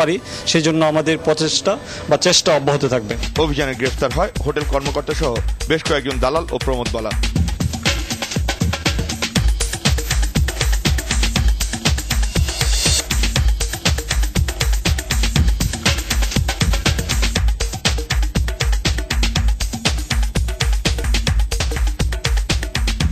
পারি, সেই জন্য আমাদের প্রচেষ্টা বা চেষ্টা অব্যাহত থাকবে। অভিযানে গ্রেফতার হয় হোটেল কর্মকর্তা সহ বেশ কয়েকজন দালাল ও প্রমোদ বালা।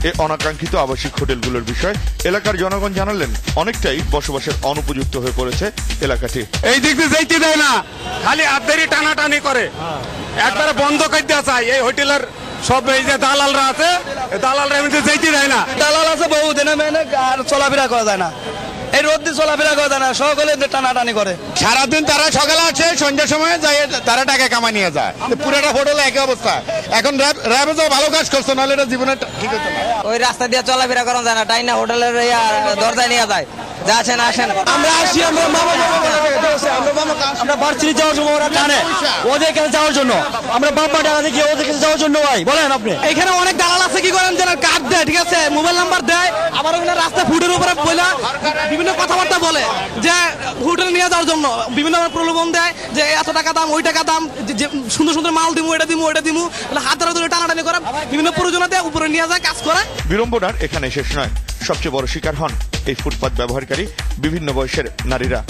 এই অনাকাঙ্ক্ষিত আবাসিক হোটেলগুলোর বিষয়ে এলাকার জনগণ জানালেন অনেকটাই বসবাসের অনুপযুক্ত হয়ে পড়েছে এলাকাটি। এই দিক দিয়ে যাইতে দেয় না, খালি আদেরই টানাটানি করে, একবারে বন্ধ করে দেওয়া চাই। এই হোটেলের সব এই যে দালালরা আছে, দালালরা এমনিতে যাইতে দেয় না। দালাল আছে বহু দিনে আর চলাফেরা করা যায় না, এই রোদ দিয়ে চলাফেরা করা যায় না, সকলে টানাটানি করে। সারাদিন তারা সকালে আসে, সন্ধ্যার সময় যায়, তারা টাকা কামাই নিয়ে যায়। পুরোটা হোটেলে একই অবস্থা। এখন র্যাবে তো ভালো কাজ করছে, নাহলে এটা জীবনে ঠিক হতো না। ওই রাস্তা দিয়ে চলাফেরা করা যায় না, তাই না হোটেলের দরজায় নিয়ে যায়। যাচ্ছেন আসেন, আমরা আসি, আমরা ভার্সিটি যাওয়ার জন্য, ওরা জানে ওদের কাছে যাওয়ার জন্য, আমরা বাবা টাকা থেকে ওদের কাছে যাওয়ার জন্য। ভাই বলেন আপনি, এখানে অনেক দালাল আছে, কি করেন যেন কার্ড দেয়, ঠিক আছে, মোবাইল নাম্বার দেয়, আবার ওখানে রাস্তা ফুটের উপরে বলে বিভিন্ন কথাবার্তা বলে যে হোটেল নিয়ে যাওয়ার জন্য বিভিন্ন প্রলোভন দেয় যে এত টাকা দাম, ওই টাকা দাম, যে সুন্দর সুন্দর মাল দিমু, এটা দিমু, ওইটা দিমু, হাত ধরে টানাটানি করে বিভিন্ন প্রয়োজনীয়তা উপরে নিয়ে যায়, কাজ করে। বিড়ম্বনার এখানে শেষ নয়, সবচেয়ে বড় শিকার হন এই ফুটপাত ব্যবহারকারী বিভিন্ন বয়সের নারীরা।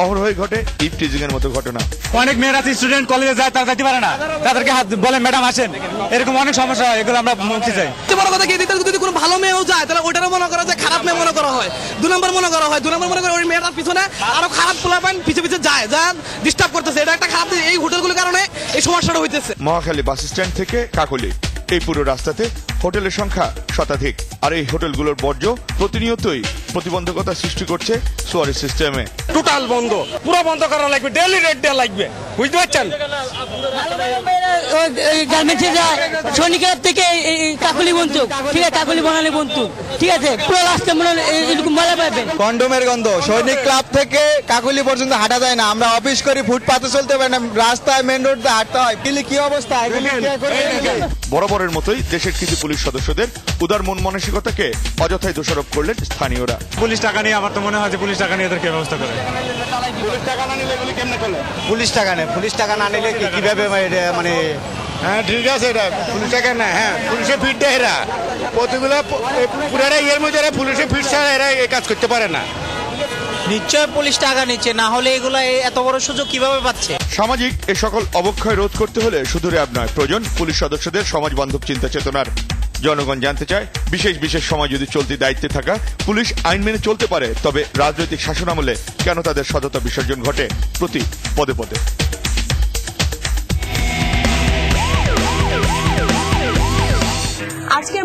অহরহই ঘটে ইভটিজিং এর মতো ঘটনা। অনেক মেয়েরা স্টুডেন্ট কলেজে যায়, তারা যাইতে পারে না, তাদেরকে হাত বলে ম্যাডাম আসেন, এরকম অনেক সমস্যা হয়, এগুলো আমরা মুক্তি চাই। বড় কথা কি, যদি কোনো ভালো মেয়েও যায় তাহলে ওইটারও মনে করা যায় খারাপ মেয়ে মনে করা হয়, 2 নম্বর মনে করা হয়, 2 নম্বর মনে করে ওই মেয়েটার পিছনে আরো খারাপ পোলাপান পিছে পিছে যায়, যা ডিস্টার্ব করতেছে। এটা একটা খারাপ, এই হোটেলগুলোর কারণে এই সমস্যাটা হইতেছে। মহাখালী বাস স্ট্যান্ড থেকে কাকলী এই পুরো রাস্তাতে হোটেলের সংখ্যা শতাধিক, আর এই হোটেলগুলোর বর্জ্য প্রতিনিয়তই প্রতিবন্ধকতা সৃষ্টি করছে সোয়ারি সিস্টেমে। টোটাল বন্ধ, পুরো বন্ধ করা লাগবে, ডেইলি রেট দেওয়া লাগবে, বুঝতে পারছেন? গার্মেন্টসে যায় সৈনিকের থেকে কাকুলি বন্ধু, ঠিক আছে, কাকুলি বনালি বন্ধু, ঠিক আছে, পুরো রাস্তা মনে এরকম ময়লা পাবেন। কন্ডোমের গন্ধ, সৈনিক ক্লাব থেকে কাকুলি পর্যন্ত হাঁটা যায় না, আমরা অফিস করি, ফুটপাতে চলতে পারি না, রাস্তায় মেন রোড দিয়ে হাঁটতে হয়। কি অবস্থা! বরাবরের মতোই দেশের কিছু পুলিশ সদস্যদের উদার মন মানসিকতাকে অযথাই দোষারোপ করলেন স্থানীয়রা। পুলিশ টাকা নিয়ে, আমার তো মনে হয় যে পুলিশ টাকা নিয়ে এদেরকে ব্যবস্থা করে। পুলিশ টাকা না নিলে এগুলি কেমনে করে? পুলিশ টাকা নেই, পুলিশ টাকা না নিলে কিভাবে মানে হ্যাঁ ঠিক আছে, এটা পুলিশ টাকা না, হ্যাঁ পুলিশে ফিট দেয় এরা, কতগুলো পুরাটা ইয়ের মধ্যে পুলিশে ফিট ছাড়া এরা এই কাজ করতে পারে না। নিশ্চয় পুলিশ টাকা নিচ্ছে, না হলে এগুলো এত বড় সুযোগ কিভাবে পাচ্ছে? সামাজিক এ সকল অবক্ষয় রোধ করতে হলে শুধু র্যাব নয়, প্রয়োজন পুলিশ সদস্যদের সমাজ বান্ধব চিন্তা চেতনার। জনগণ জানতে চায়, বিশেষ সময় যদি চলতি দায়িত্বে থাকা পুলিশ আইন মেনে চলতে পারে, তবে রাজনৈতিক শাসন আমলে কেন তাদের সততা বিসর্জন ঘটে প্রতি পদে পদে। আজকের